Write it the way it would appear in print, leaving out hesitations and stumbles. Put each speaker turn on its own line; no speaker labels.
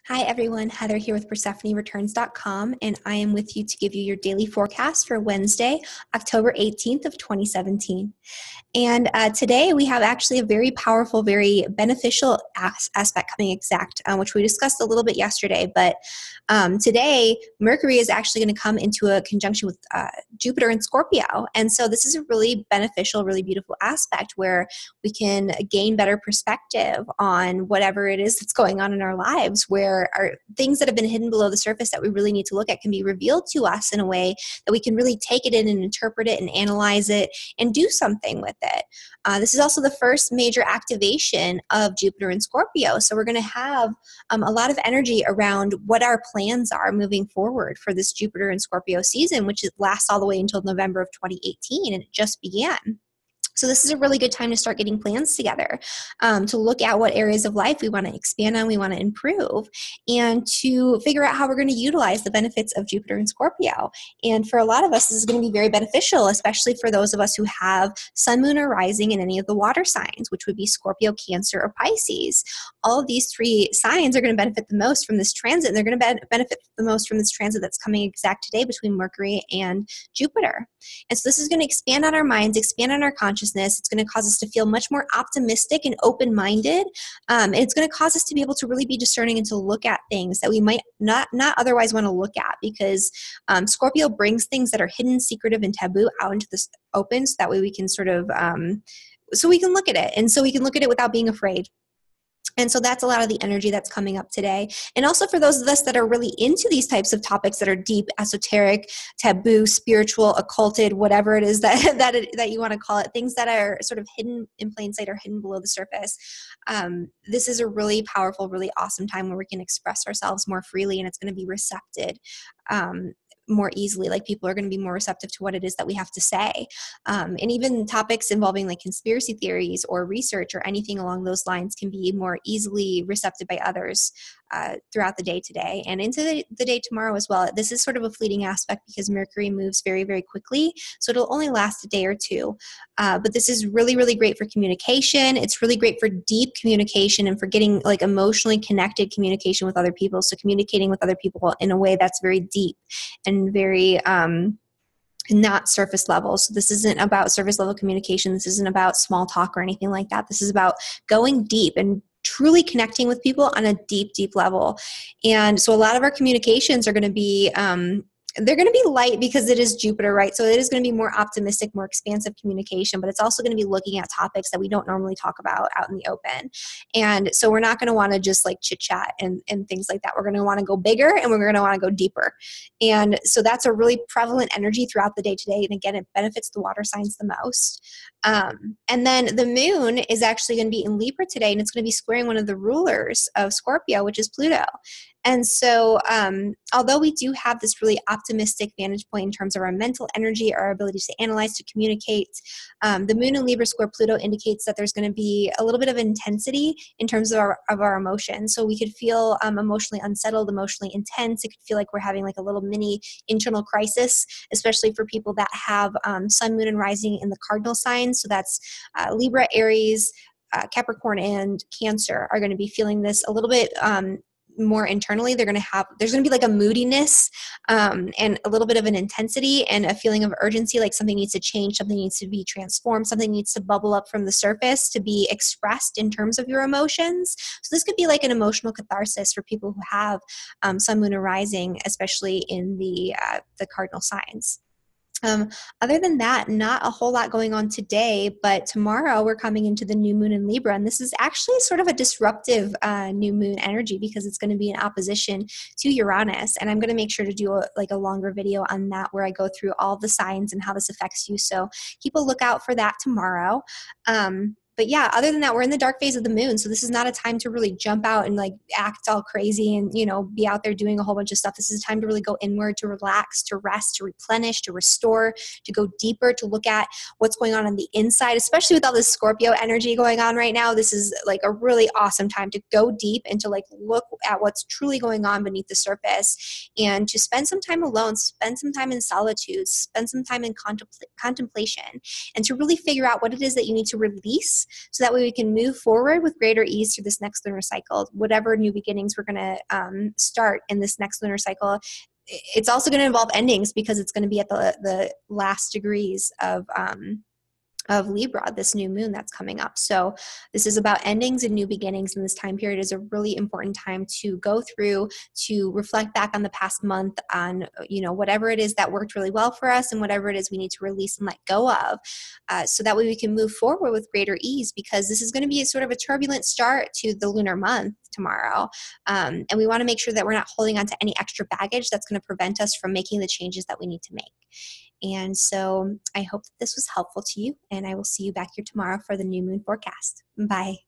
Hi everyone, Heather here with PersephoneReturns.com, and I am with you to give you your daily forecast for Wednesday, October 18th of 2017. And today we have actually a very powerful, very beneficial aspect coming exact, which we discussed a little bit yesterday. But today, Mercury is actually going to come into a conjunction with Jupiter and Scorpio. And so this is a really beneficial, really beautiful aspect where we can gain better perspective on whatever it is that's going on in our lives, where our things that have been hidden below the surface that we really need to look at can be revealed to us in a way that we can really take it in and interpret it and analyze it and do something with it. This is also the first major activation of Jupiter and Scorpio. So we're going to have a lot of energy around what our plans are moving forward for this Jupiter and Scorpio season, which lasts all the way until November of 2018, and it just began. So this is a really good time to start getting plans together, to look at what areas of life we want to expand on, we want to improve, and to figure out how we're going to utilize the benefits of Jupiter and Scorpio. And for a lot of us, this is going to be very beneficial, especially for those of us who have Sun, Moon, or Rising in any of the water signs, which would be Scorpio, Cancer, or Pisces. All of these three signs are going to benefit the most from this transit, and they're going to benefit the most from this transit that's coming exact today between Mercury and Jupiter. And so this is going to expand on our minds, expand on our consciousness. It's going to cause us to feel much more optimistic and open-minded. And it's going to cause us to be able to really be discerning and to look at things that we might not otherwise want to look at, because Scorpio brings things that are hidden, secretive, and taboo out into this open, so that way we can sort of, so we can look at it. And so we can look at it without being afraid. And so that's a lot of the energy that's coming up today. And also for those of us that are really into these types of topics that are deep, esoteric, taboo, spiritual, occulted, whatever it is that you want to call it, things that are sort of hidden in plain sight or hidden below the surface. This is a really powerful, really awesome time where we can express ourselves more freely, and it's going to be recepted more easily. Like, people are going to be more receptive to what it is that we have to say. And even topics involving like conspiracy theories or research or anything along those lines can be more easily recepted by others throughout the day today and into the day tomorrow as well. This is sort of a fleeting aspect because Mercury moves very, very quickly. So it'll only last a day or two. But this is really, really great for communication. It's really great for deep communication and for getting like emotionally connected communication with other people. So communicating with other people in a way that's very deep and very not surface level. So this isn't about surface level communication. This isn't about small talk or anything like that. This is about going deep and truly connecting with people on a deep, deep level. And so a lot of our communications are going to be they're going to be light because it is Jupiter, right? So it is going to be more optimistic, more expansive communication, but it's also going to be looking at topics that we don't normally talk about out in the open. And so we're not going to want to just like chit chat and things like that. We're going to want to go bigger, and we're going to want to go deeper. And so that's a really prevalent energy throughout the day today. And again, it benefits the water signs the most. And then the moon is actually going to be in Libra today, and it's going to be squaring one of the rulers of Scorpio, which is Pluto. And so although we do have this really optimistic vantage point in terms of our mental energy, our ability to analyze, to communicate, the moon in Libra square Pluto indicates that there's going to be a little bit of intensity in terms of our emotions. So we could feel emotionally unsettled, emotionally intense. It could feel like we're having like a little mini internal crisis, especially for people that have Sun, Moon, and Rising in the cardinal signs. So that's Libra, Aries, Capricorn, and Cancer are going to be feeling this a little bit more internally. There's going to be like a moodiness and a little bit of an intensity and a feeling of urgency, like something needs to change, something needs to be transformed, something needs to bubble up from the surface to be expressed in terms of your emotions. So this could be like an emotional catharsis for people who have Sun, Moon, and Rising, especially in the cardinal signs. Other than that, not a whole lot going on today, but tomorrow we're coming into the new moon in Libra, and this is actually sort of a disruptive new moon energy because it's going to be in opposition to Uranus, and I'm going to make sure to do a longer video on that where I go through all the signs and how this affects you, so keep a lookout for that tomorrow. But yeah, other than that, we're in the dark phase of the moon. So this is not a time to really jump out and like act all crazy and, be out there doing a whole bunch of stuff. This is a time to really go inward, to relax, to rest, to replenish, to restore, to go deeper, to look at what's going on the inside, especially with all this Scorpio energy going on right now. This is like a really awesome time to go deep and to like look at what's truly going on beneath the surface and to spend some time alone, spend some time in solitude, spend some time in contemplation, and to really figure out what it is that you need to release so that way we can move forward with greater ease through this next lunar cycle. Whatever new beginnings we're going to start in this next lunar cycle, it's also going to involve endings because it's going to be at the last degrees of Libra, this new moon that's coming up. So this is about endings and new beginnings, and this time period is a really important time to go through, to reflect back on the past month, on whatever it is that worked really well for us and whatever it is we need to release and let go of, so that way we can move forward with greater ease, because this is going to be a sort of a turbulent start to the lunar month tomorrow, and we want to make sure that we're not holding on to any extra baggage that's going to prevent us from making the changes that we need to make. And so I hope that this was helpful to you, and I will see you back here tomorrow for the new moon forecast. Bye.